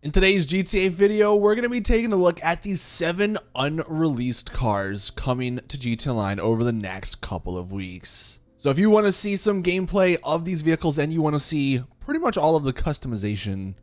In today's GTA video, we're going to be taking a look at these 7 unreleased cars coming to GTA Online over the next couple of weeks. So if you want to see some gameplay of these vehicles and you want to see pretty much all of the customization,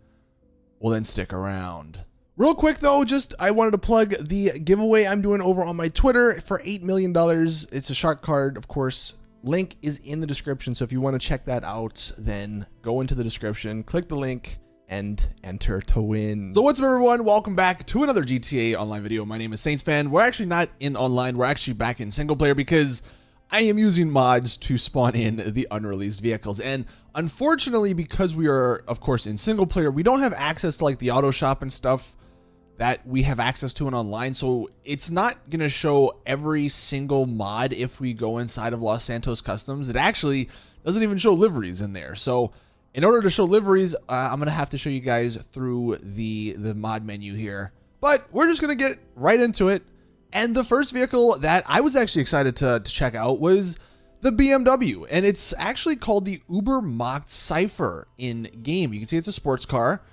well then stick around. Real quick though, I wanted to plug the giveaway I'm doing over on my Twitter for $8 million. It's a shark card, of course. Link is in the description, so if you want to check that out, then go into the description, click the link, and enter to win. So what's up everyone, welcome back to another GTA Online video. My name is SaintsFan. We're actually not in online, we're actually back in single player because I am using mods to spawn in the unreleased vehicles. And unfortunately, because we are of course in single player, we don't have access to like the auto shop and stuff that we have access to in online. So it's not gonna show every single mod if we go inside of Los Santos Customs. It actually doesn't even show liveries in there. So in order to show liveries, I'm going to have to show you guys through the mod menu here. But we're just going to get right into it. And the first vehicle that I was actually excited to check out was the BMW. And it's actually called the Uber Mocked Cypher in game. You can see it's a sports car.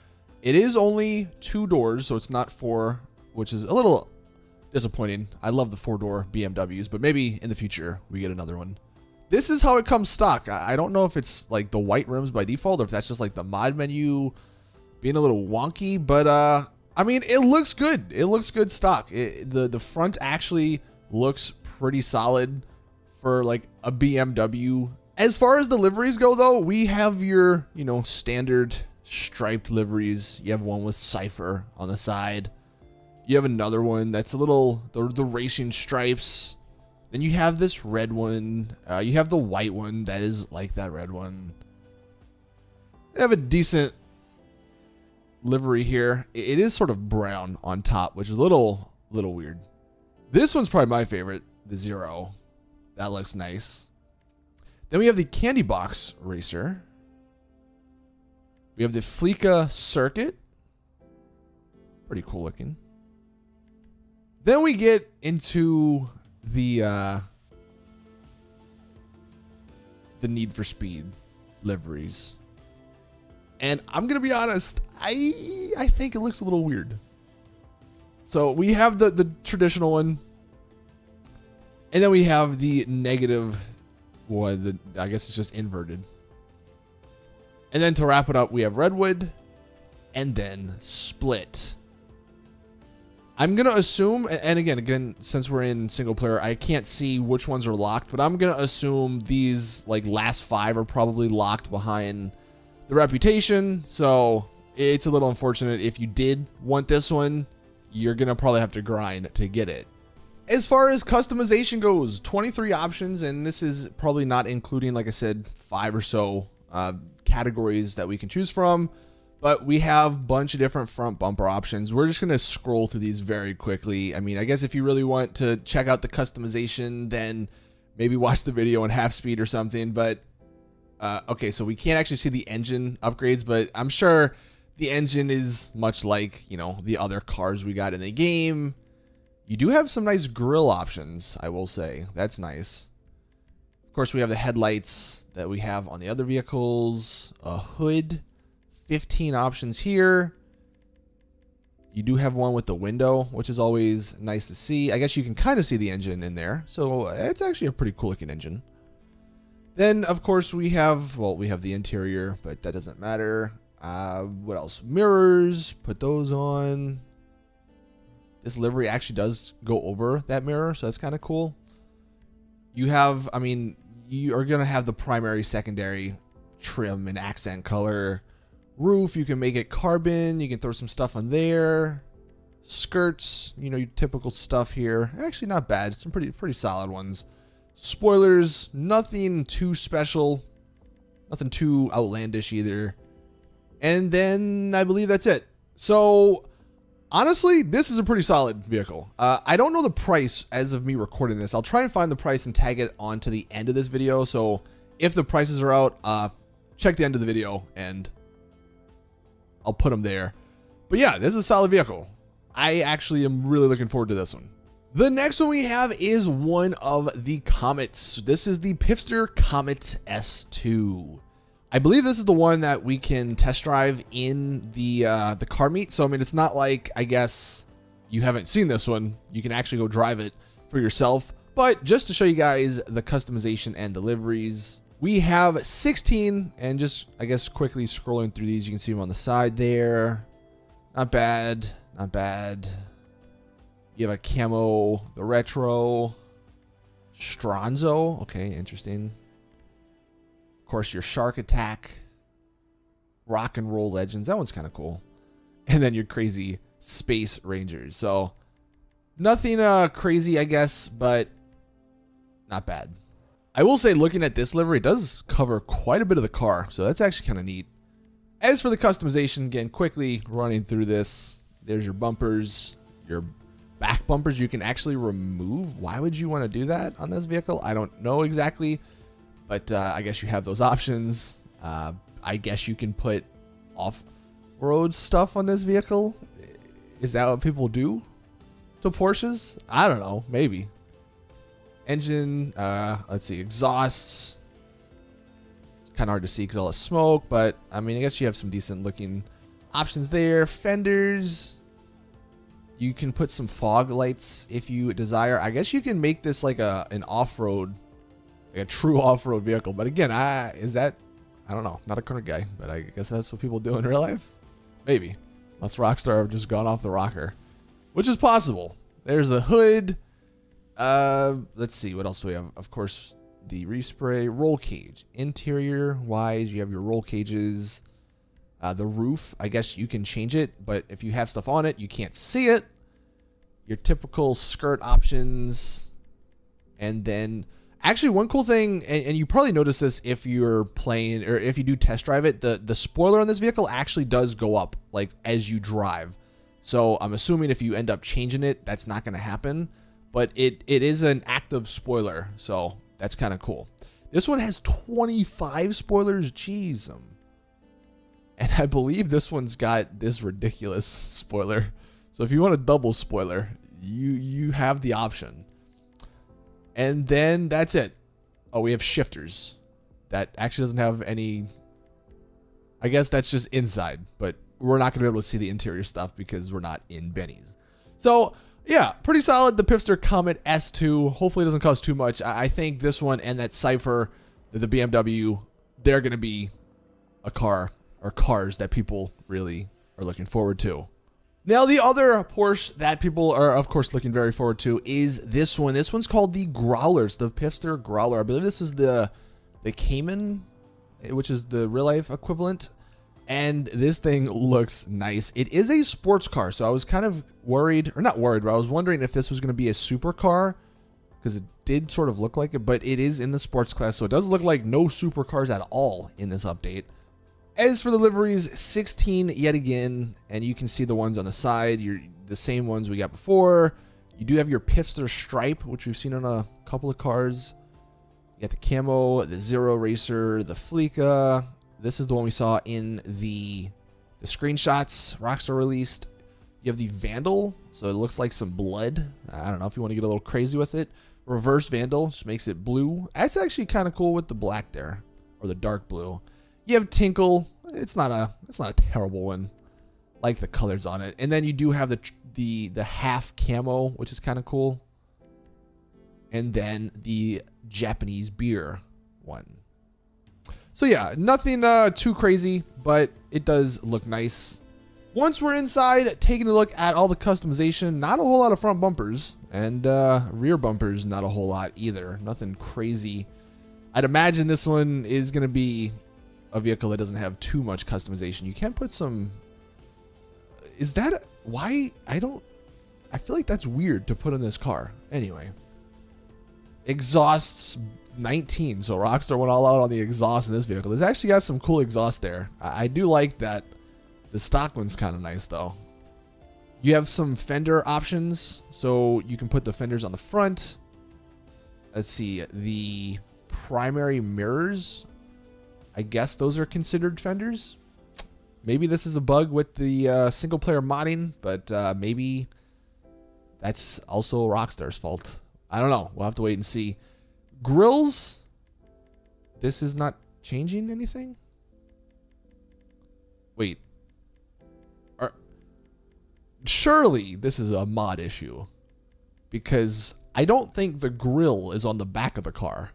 It is only 2 doors, so it's not 4, which is a little disappointing. I love the 4-door BMWs, but maybe in the future we get another one. This is how it comes stock. I don't know if it's like the white rims by default or if that's just like the mod menu being a little wonky, but I mean, it looks good. It looks good stock. The front actually looks pretty solid for like a BMW. As far as the liveries go though, we have your, standard striped liveries. You have one with Cypher on the side. You have another one that's a little, the racing stripes. Then you have this red one. You have the white one that is like that red one. They have a decent livery here. It is sort of brown on top, which is a little weird. This one's probably my favorite, the Zero. That looks nice. Then we have the Candy Box Racer. We have the Fleeca Circuit. Pretty cool looking. Then we get into the Need for Speed liveries, and I'm gonna be honest, I think it looks a little weird. So we have the traditional one, and then we have the negative one. I guess it's just inverted. And then to wrap it up, we have Redwood, and then Split. I'm going to assume, and again, since we're in single player, I can't see which ones are locked, but I'm going to assume these like last 5 are probably locked behind the Reputation. So it's a little unfortunate. If you did want this one, you're going to probably have to grind to get it. As far as customization goes, 23 options, and this is probably not including, like I said, 5 or so categories that we can choose from. But we have a bunch of different front bumper options. We're just going to scroll through these very quickly. I mean, I guess if you really want to check out the customization, then maybe watch the video on half speed or something. But, okay, so we can't actually see the engine upgrades, but I'm sure the engine is much like, the other cars we got in the game. You do have some nice grille options, I will say. That's nice. Of course, we have the headlights that we have on the other vehicles, a hood. 15 options here. You do have one with the window, which is always nice to see. I guess you can kind of see the engine in there. So it's actually a pretty cool looking engine. Then, of course, we have the interior, but that doesn't matter. What else? Mirrors. Put those on. This livery actually does go over that mirror, so that's kind of cool. You have, I mean, you are going to have the primary, secondary trim and accent color. Roof, you can make it carbon. You can throw some stuff on there. Skirts, your typical stuff here. Actually, not bad. Some pretty solid ones. Spoilers, nothing too special. Nothing too outlandish either. And then I believe that's it. So honestly, this is a pretty solid vehicle. I don't know the price as of me recording this. I'll try and find the price and tag it onto the end of this video. So if the prices are out, check the end of the video and I'll put them there. But yeah, this is a solid vehicle. I actually am really looking forward to this one. The next one we have is one of the Comets. This is the Pipster Comet S2. I believe this is the one that we can test drive in the car meet. So I mean, it's not like, I guess you haven't seen this one. You can actually go drive it for yourself. But just to show you guys the customization and deliveries, we have 16, and just, I guess, quickly scrolling through these, you can see them on the side there. Not bad, not bad. You have a camo, the retro, Stronzo. Okay, interesting. Of course, your Shark Attack, Rock and Roll Legends. That one's kind of cool. And then your crazy Space Rangers. So nothing crazy, I guess, but not bad. I will say, looking at this livery, it does cover quite a bit of the car, so that's actually kind of neat. As for the customization, again, quickly running through this, there's your bumpers, your back bumpers you can actually remove. Why would you want to do that on this vehicle? I don't know exactly, but I guess you have those options. I guess you can put off-road stuff on this vehicle. Is that what people do to Porsches? I don't know, maybe. Engine, let's see, exhausts. It's kind of hard to see because all the smoke, but I mean, I guess you have some decent looking options there. Fenders, you can put some fog lights if you desire. I guess you can make this like an off-road, like a true off-road vehicle. But again, is that, I don't know, not a car guy, but I guess that's what people do in real life. Maybe, unless Rockstar have just gone off the rocker, which is possible. There's the hood. Let's see, what else do we have? Of course, the respray, roll cage. Interior wise, you have your roll cages. The roof, I guess you can change it, but if you have stuff on it, you can't see it. Your typical skirt options. And then, actually, one cool thing, and you probably notice this if you're playing, or if you do test drive it, the spoiler on this vehicle actually does go up, like, as you drive. So I'm assuming if you end up changing it, that's not going to happen. But it is an active spoiler, so that's kind of cool. This one has 25 spoilers. Jeez. And I believe this one's got this ridiculous spoiler. So if you want a double spoiler, you have the option. And then that's it. Oh, we have shifters. That actually doesn't have any... I guess that's just inside, but we're not going to be able to see the interior stuff because we're not in Benny's. So... yeah, pretty solid. The Pipster Comet S2. Hopefully it doesn't cost too much. I think this one and that Cypher, the BMW, they're going to be a car or cars that people really are looking forward to. Now, the other Porsche that people are, of course, looking very forward to is this one. This one's called the Growler. It's the Pipster Growler. I believe this is the Cayman, which is the real-life equivalent. And this thing looks nice. It is a sports car, so I was kind of worried, or not worried, but I was wondering if this was going to be a supercar, because it did sort of look like it, but it is in the sports class, so it does look like no supercars at all in this update. As for the liveries, 16 yet again, and you can see the ones on the side, the same ones we got before. You do have your Pipster stripe, which we've seen on a couple of cars. You got the camo, the Zero Racer, the Fleeca. This is the one we saw in the screenshots Rockstar released. You have the Vandal, so it looks like some blood. I don't know if you want to get a little crazy with it. Reverse Vandal just makes it blue. That's actually kind of cool with the black there, or the dark blue. You have Tinkle. It's not a terrible one. Like the colors on it, and then you do have the half camo, which is kind of cool. And then the Japanese beer one. So yeah, nothing too crazy, but it does look nice. Once we're inside, taking a look at all the customization, not a whole lot of front bumpers, and rear bumpers, not a whole lot either. Nothing crazy. I'd imagine this one is going to be a vehicle that doesn't have too much customization. You can put some... Is that... Why? I feel like that's weird to put in this car. Anyway. Exhausts... 19, so Rockstar went all out on the exhaust in this vehicle. It's actually got some cool exhaust there. I do like that. The stock one's kind of nice though. You have some fender options, so you can put the fenders on the front. Let's see, the primary mirrors, I guess those are considered fenders. Maybe this is a bug with the single player modding, but maybe that's also Rockstar's fault. I don't know. We'll have to wait and see. Grills, this is not changing anything. Wait. Surely this is a mod issue. Because I don't think the grill is on the back of the car.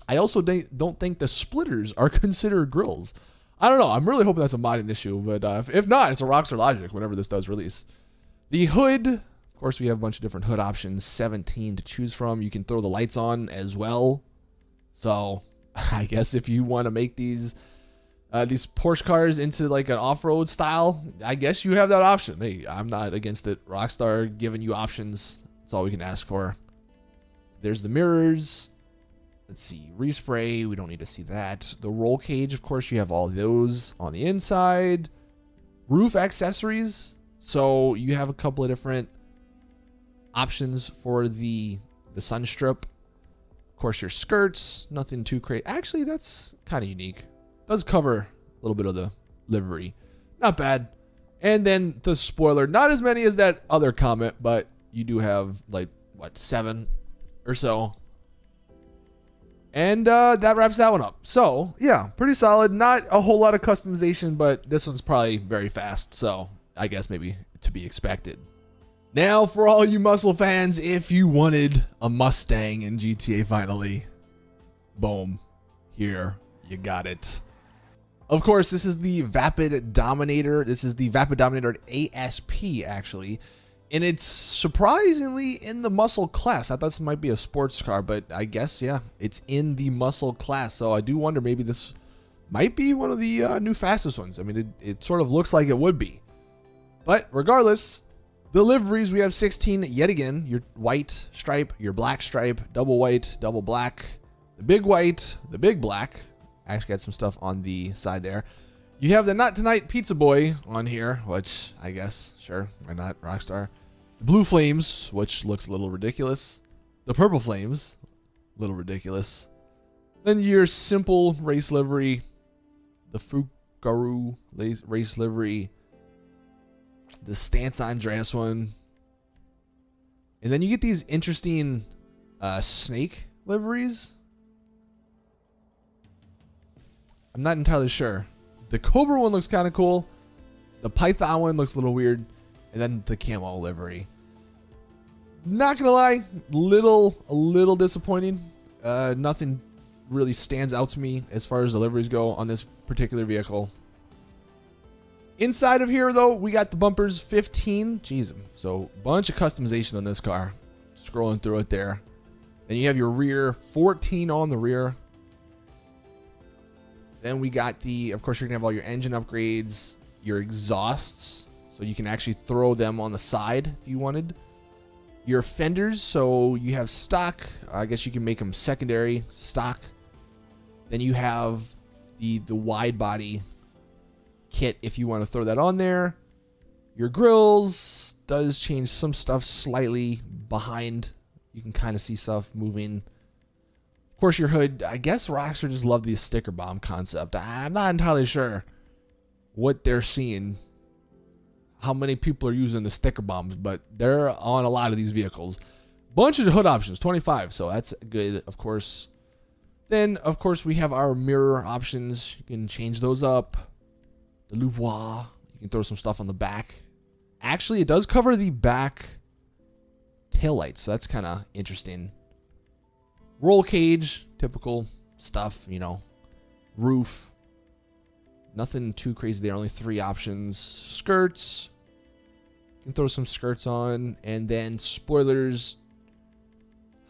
I also don't think the splitters are considered grills. I don't know. I'm really hoping that's a modding issue. But if not, it's a Rockstar logic whenever this does release. The hood. Of course, we have a bunch of different hood options. 17 to choose from. You can throw the lights on as well. So I guess if you want to make these Porsche cars into like an off-road style, I guess you have that option. Hey, I'm not against it. Rockstar giving you options. That's all we can ask for. There's the mirrors. Let's see. Respray. We don't need to see that. The roll cage, of course, you have all those on the inside. Roof accessories. So you have a couple of different options for the sun strip. Of course, your skirts. Nothing too crazy. Actually, that's kind of unique. Does cover a little bit of the livery. Not bad. And then the spoiler. Not as many as that other comment, but you do have like, what, 7 or so. And that wraps that one up. So, yeah, pretty solid. Not a whole lot of customization, but this one's probably very fast. So, I guess maybe to be expected. Now, for all you muscle fans, if you wanted a Mustang in GTA finally, boom, here, you got it. Of course, this is the Vapid Dominator. This is the Vapid Dominator ASP, actually. And it's surprisingly in the muscle class. I thought this might be a sports car, but I guess, yeah, it's in the muscle class. So I do wonder maybe this might be one of the new fastest ones. I mean, it sort of looks like it would be. But regardless, the liveries, we have 16 yet again. Your white stripe, your black stripe, double white, double black, the big white, the big black. I actually got some stuff on the side there. You have the Not Tonight Pizza Boy on here, which I guess, sure, why not, Rockstar. The Blue Flames, which looks a little ridiculous. The Purple Flames, a little ridiculous. Then your simple race livery. The Fugaru race livery. The Stance Andreas one. And then you get these interesting snake liveries. I'm not entirely sure. The Cobra one looks kind of cool. The Python one looks a little weird. And then the camo livery. Not gonna lie, a little disappointing. Nothing really stands out to me as far as the liveries go on this particular vehicle. Inside of here, though, we got the bumpers 15. Jeez, so bunch of customization on this car. Scrolling through it there. Then you have your rear, 14 on the rear. Then we got the, of course, you're gonna have all your engine upgrades, your exhausts, so you can actually throw them on the side if you wanted. Your fenders, so you have stock. I guess you can make them secondary stock. Then you have the wide body kit if you want to throw that on there. Your grills does change some stuff slightly behind. You can kind of see stuff moving. Of course, your hood, I guess Rockstar just love the sticker bomb concept. I'm not entirely sure what they're seeing, how many people are using the sticker bombs, but they're on a lot of these vehicles. Bunch of hood options, 25, so that's good, of course. Then, of course, we have our mirror options. You can change those up. The louvois, you can throw some stuff on the back. Actually, it does cover the back taillights, so that's kind of interesting. Roll cage, typical stuff, you know. Roof. Nothing too crazy there, only 3 options. Skirts. You can throw some skirts on. And then spoilers.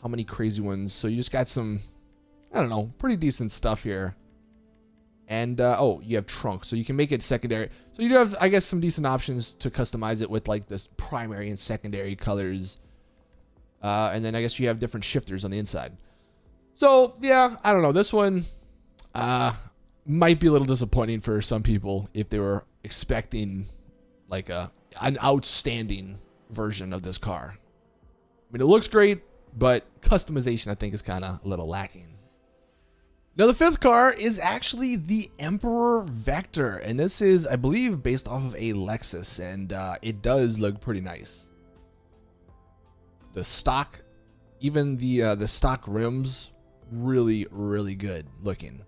How many crazy ones? So you just got some, I don't know, pretty decent stuff here. And, oh, you have trunk, so you can make it secondary. So you do have, I guess, some decent options to customize it with, like, this primary and secondary colors. And then I guess you have different shifters on the inside. So, yeah, I don't know. This one might be a little disappointing for some people if they were expecting, like, an outstanding version of this car. I mean, it looks great, but customization, I think, is kind of a little lacking. Now, the 5th car is actually the Emperor Vector, and this is, I believe, based off of a Lexus, and it does look pretty nice. The stock, even the stock rims, really, really good looking.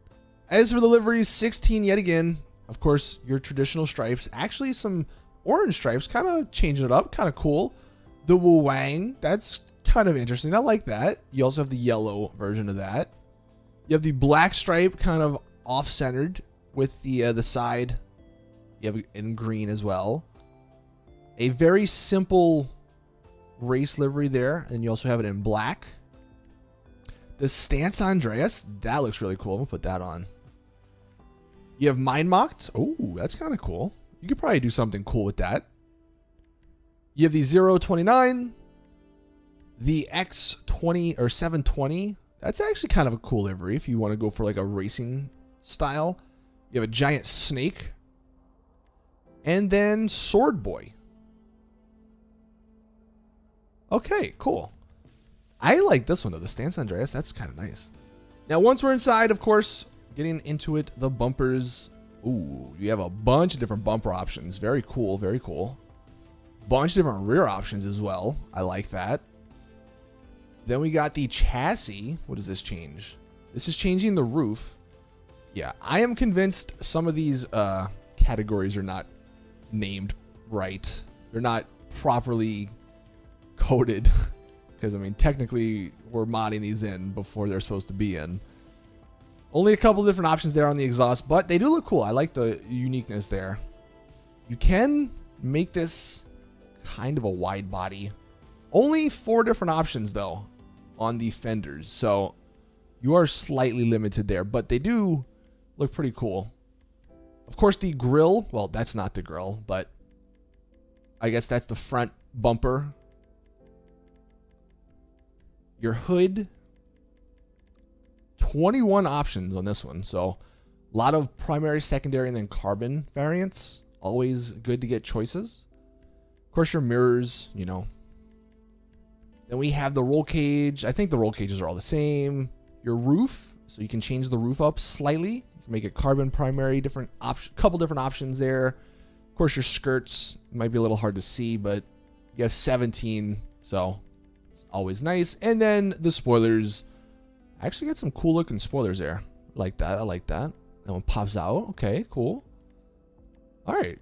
As for the liveries, 16 yet again. Of course, your traditional stripes. Actually, some orange stripes, kind of changing it up, kind of cool. The Wu Wang, that's kind of interesting. I like that. You also have the yellow version of that. You have the black stripe, kind of off-centered with the side. You have it in green as well. A very simple race livery there, and you also have it in black. The Stance Andreas, that looks really cool. I'm gonna put that on. You have Mind Mocked. Oh, that's kind of cool. You could probably do something cool with that. You have the 029, the X20 or 720. That's actually kind of a cool livery if you want to go for like a racing style. You have a giant snake. And then Sword Boy. Okay, cool. I like this one though, the Stance Andreas. That's kind of nice. Now, once we're inside, of course, getting into it, the bumpers. Ooh, you have a bunch of different bumper options. Very cool, very cool. Bunch of different rear options as well. I like that. Then we got the chassis. What does this change? This is changing the roof. Yeah, I am convinced some of these categories are not named right. They're not properly coded. Because, I mean, technically, we're modding these in before they're supposed to be in. Only a couple different options there on the exhaust, but they do look cool. I like the uniqueness there. You can make this kind of a wide body. Only 4 different options, though, on the fenders. So you are slightly limited there, but they do look pretty cool. Of course, the grill, well, that's not the grill, but I guess that's the front bumper. Your hood, 21 options on this one. So a lot of primary, secondary, and then carbon variants. Always good to get choices. Of course, your mirrors, you know. Then we have the roll cage. I think the roll cages are all the same. Your roof, so you can change the roof up slightly. You can make it carbon primary, couple different options there. Of course, your skirts might be a little hard to see, but you have 17, so it's always nice. And then the spoilers. I actually got some cool looking spoilers there. I like that. I like that. That one pops out. Okay, cool. All right.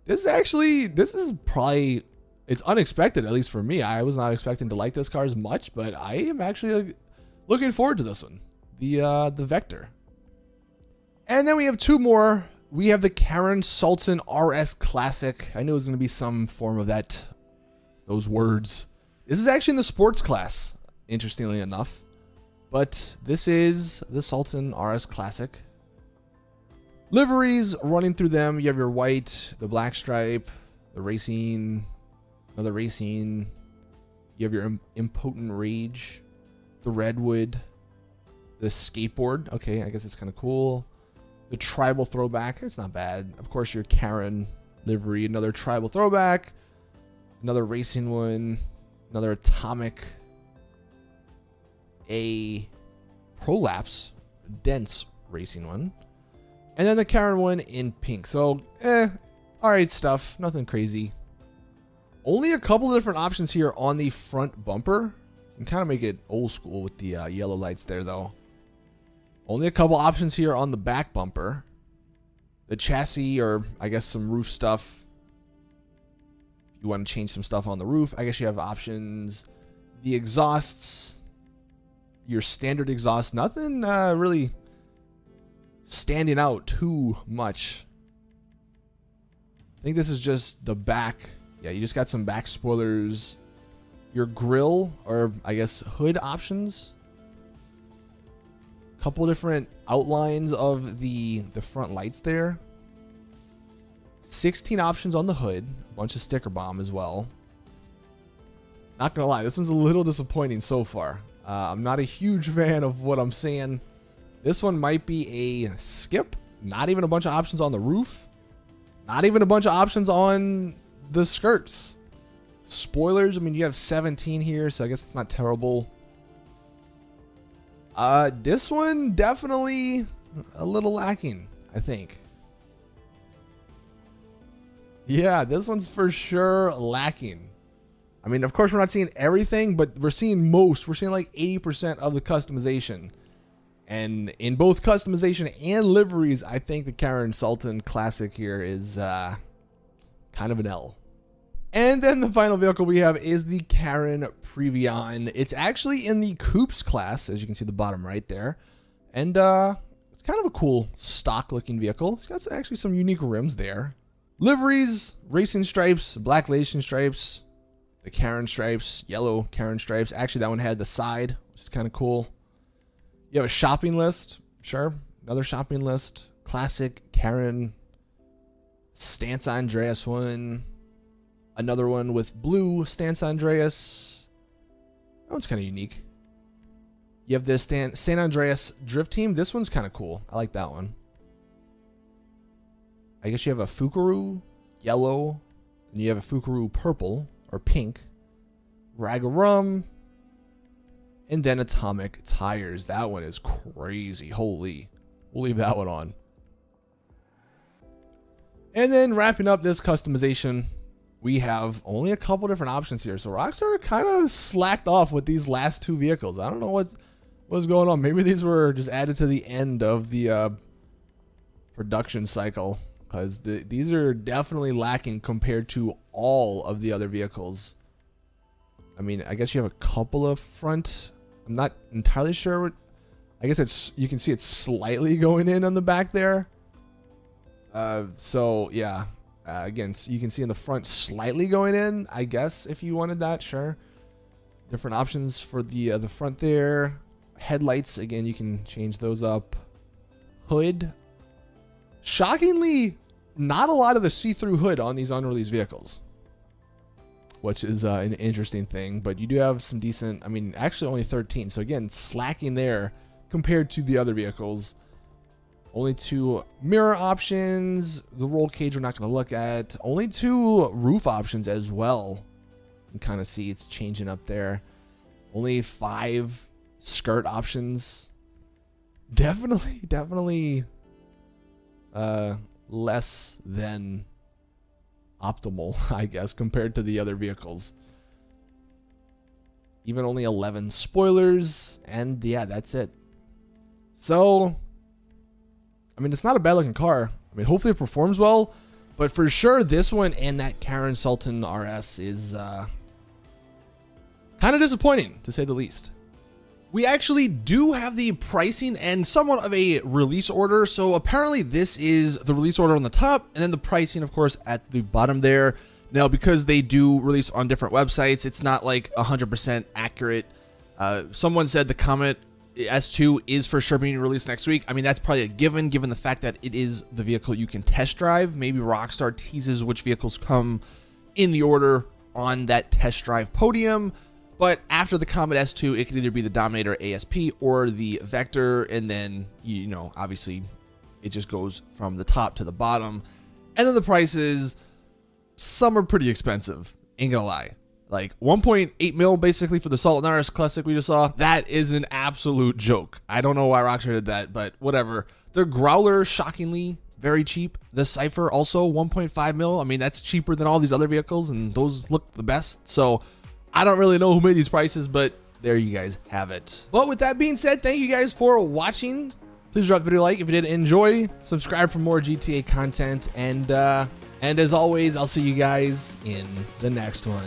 This is probably, it's unexpected, at least for me. I was not expecting to like this car as much, but I am actually looking forward to this one. The Vector. And then we have 2 more. We have the Karen Sultan RS Classic. I knew it was going to be some form of those words. This is actually in the sports class, interestingly enough. But this is the Sultan RS Classic. Liveries running through them. You have your white, the black stripe, the racing, another racing. You have your impotent rage, the redwood, the skateboard. Okay, I guess it's kind of cool. The tribal throwback. It's not bad. Of course, your Karen livery, another tribal throwback, another racing one, another atomic. A prolapse dense racing one, and then the Karen one in pink. So all right stuff, nothing crazy. Only a couple of different options here on the front bumper. You can kind of make it old school with the yellow lights there though. Only a couple options here on the back bumper. The chassis, or I guess some roof stuff. If you want to change some stuff on the roof, I guess you have options. The exhausts, your standard exhaust, nothing really standing out too much. I think this is just the back. Yeah, you just got some back spoilers. Your grill, or I guess hood options. Couple different outlines of the front lights there. 16 options on the hood. A bunch of sticker bomb as well. Not gonna lie, this one's a little disappointing so far. I'm not a huge fan of what I'm seeing. This one might be a skip. Not even a bunch of options on the roof. Not even a bunch of options on the skirts. Spoilers, I mean, you have 17 here, so I guess it's not terrible. This one definitely a little lacking, I think. Yeah, this one's for sure lacking. I mean, of course, we're not seeing everything, but we're seeing most. We're seeing like 80% of the customization. And in both customization and liveries, I think the Karen Sultan Classic here is kind of an L. And then the final vehicle we have is the Karen Previon. It's actually in the Coupes class, as you can see the bottom right there. And it's kind of a cool stock looking vehicle. It's got actually some unique rims there. Liveries, racing stripes, black racing stripes, the Karen stripes, yellow Karen stripes. Actually, that one had the side, which is kind of cool. You have a shopping list. Sure. Another shopping list. Classic Karen. Stance Andreas one. Another one with blue Stance Andreas. That one's kind of unique. You have the San Andreas Drift Team. This one's kind of cool. I like that one. I guess you have a Fukuru yellow. And you have a Fukuru purple or pink. Rag of Rum. And then Atomic Tires. That one is crazy. Holy. We'll leave that one on. And then wrapping up this customization, we have only a couple different options here. So Rockstar kind of slacked off with these last two vehicles. I don't know what's going on. Maybe these were just added to the end of the production cycle, because these are definitely lacking compared to all of the other vehicles. I mean, I guess you have a couple of front. I'm not entirely sure what. I guess you can see it's slightly going in on the back there. So yeah, again, you can see in the front slightly going in. I guess if you wanted that, sure. Different options for the front there. Headlights, again, you can change those up. Hood. Shockingly, not a lot of the see-through hood on these unreleased vehicles, which is an interesting thing. But you do have some decent, I mean, actually only 13. So again, slacking there compared to the other vehicles. Only 2 mirror options. The roll cage we're not going to look at. Only 2 roof options as well. You can kind of see it's changing up there. Only 5 skirt options. Definitely less than optimal, I guess, compared to the other vehicles. Even only 11 spoilers, and yeah, that's it. So, I mean, it's not a bad looking car. I mean, hopefully it performs well, but for sure this one and that Karen Sultan RS is kind of disappointing, to say the least. We actually do have the pricing and somewhat of a release order. So apparently this is the release order on the top, and then the pricing, of course, at the bottom there. Now, because they do release on different websites, it's not like 100% accurate. Someone said the Comet S2 is for sure being released next week. I mean, that's probably a given the fact that it is the vehicle you can test drive. Maybe Rockstar teases which vehicles come in the order on that test drive podium. But after the Comet S2, it could either be the Dominator ASP or the Vector, and then, you know, obviously it just goes from the top to the bottom. And then the prices, some are pretty expensive, ain't gonna lie. Like 1.8 mil basically for the Sultan RS Classic we just saw. That is an absolute joke. I don't know why Rockstar did that, but whatever. The Growler, shockingly, very cheap. The Cypher also 1.5 mil. I mean, that's cheaper than all these other vehicles, and those look the best. So I don't really know who made these prices, but there you guys have it. But with that being said, thank you guys for watching. Please drop the video a like if you did enjoy. Subscribe for more GTA content. And as always, I'll see you guys in the next one.